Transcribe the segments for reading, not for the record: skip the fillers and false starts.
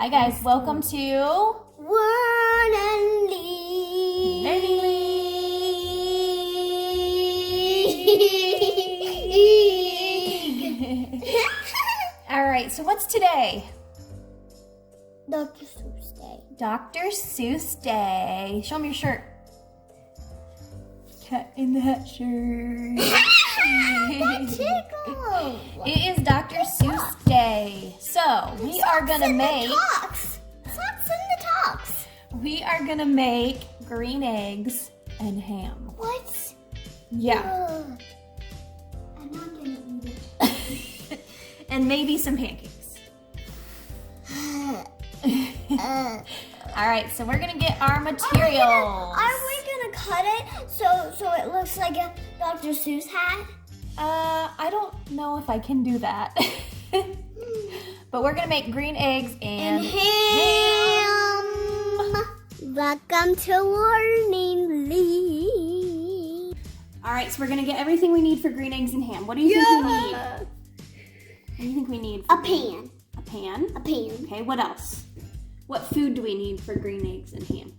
Hi guys, welcome to One and League. Learning League. All right, so what's today? Dr. Seuss Day. Dr. Seuss Day. Show me your shirt. Cat in the Hat shirt. That tickles. It is Dr. Seuss Day. So we are gonna make Socks in the talks. we are gonna make green eggs and ham. What? Yeah. I'm not gonna eat it. And maybe some pancakes. All right, so we're gonna get our materials. Are we gonna cut it so it looks like a Dr. Seuss hat? I don't know if I can do that. But we're gonna make green eggs and ham. Welcome to Learning League. All right, so we're gonna get everything we need for green eggs and ham. What do you think we need? What do you think we need? A pan. A pan? A pan. Okay, what else? What food do we need for green eggs and ham?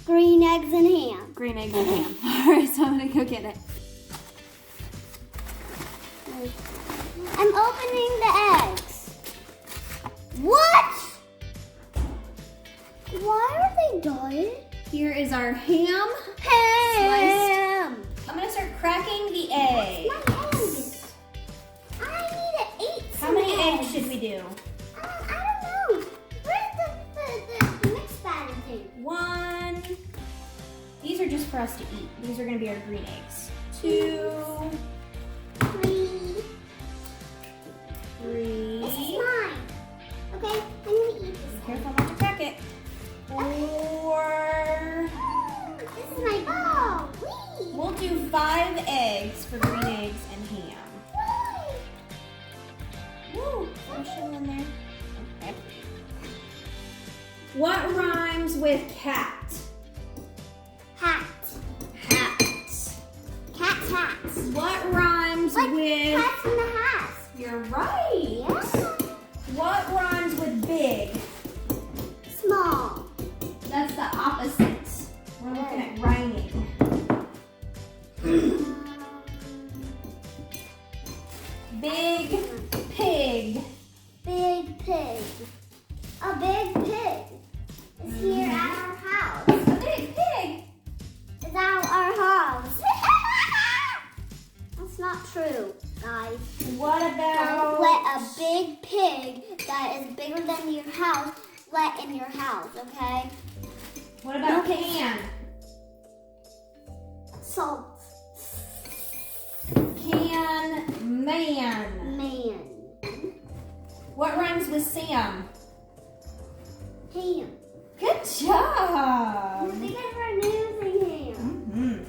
Green eggs and ham. Green eggs and ham. All right, so I'm gonna go get it. I'm opening the eggs. What? Why are they dying? Here is our ham. Ham. I'm gonna start cracking the egg. My eggs. I need to eat How some many eggs should we do? I don't know. Where's the mixed batter thing? 1. These are just for us to eat. These are gonna be our green eggs. 2, 3. 3. This is mine. Okay, I'm gonna eat this. Careful not to crack it. 4. This is my ball. Whee! We'll do 5 eggs for green eggs and ham. Woo! Special in there. Okay. What rhymes with cat? Hat. Hat. Cat's hats. What rhymes Like with? cats in the house. You're right. Yeah. What rhymes with big? Small. That's the opposite. We're looking at rhyming. Big pig. Big pig. A big pig is here at our house. A big pig. Is at our house. That's not true, guys. What Don't about? let a big pig that is bigger than your house let in your house, okay? What about Okay. can? Salt. Can man. Man. What rhymes with Sam? Ham. Good job. Because we're using ham. Mm-hmm.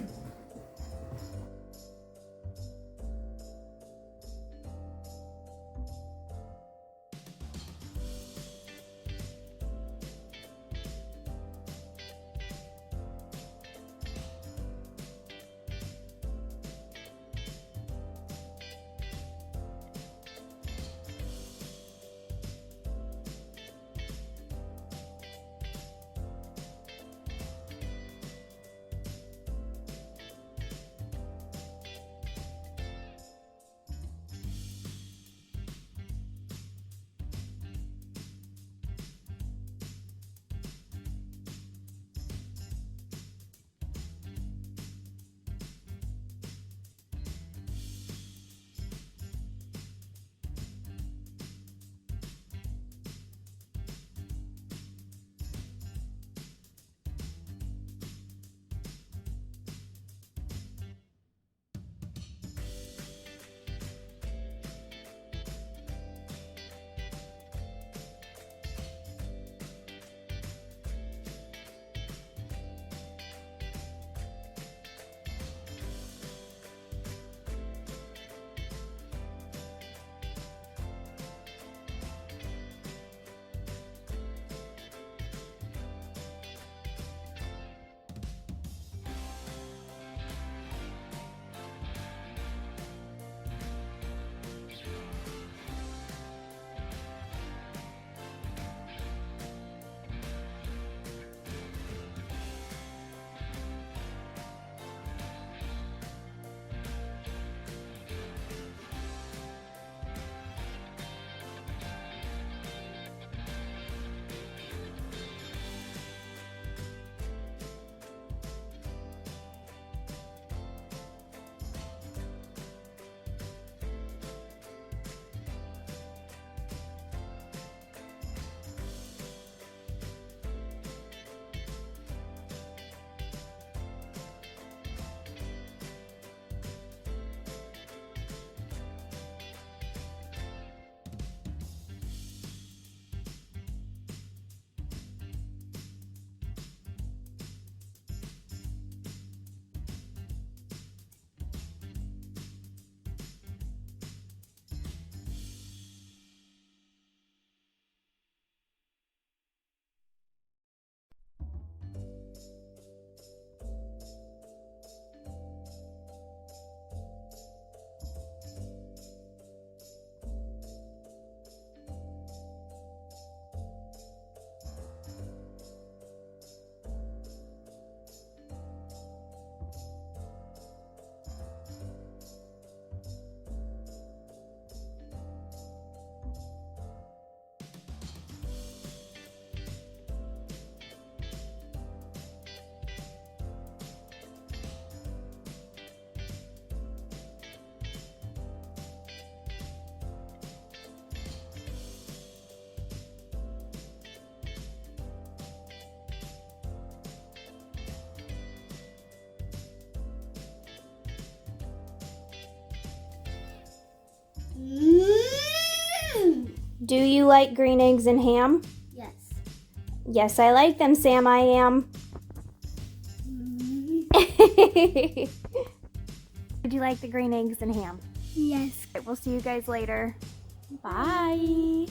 Do you like green eggs and ham? Yes. Yes, I like them, Sam. I am. Did you like the green eggs and ham? Yes. We'll see you guys later. Bye.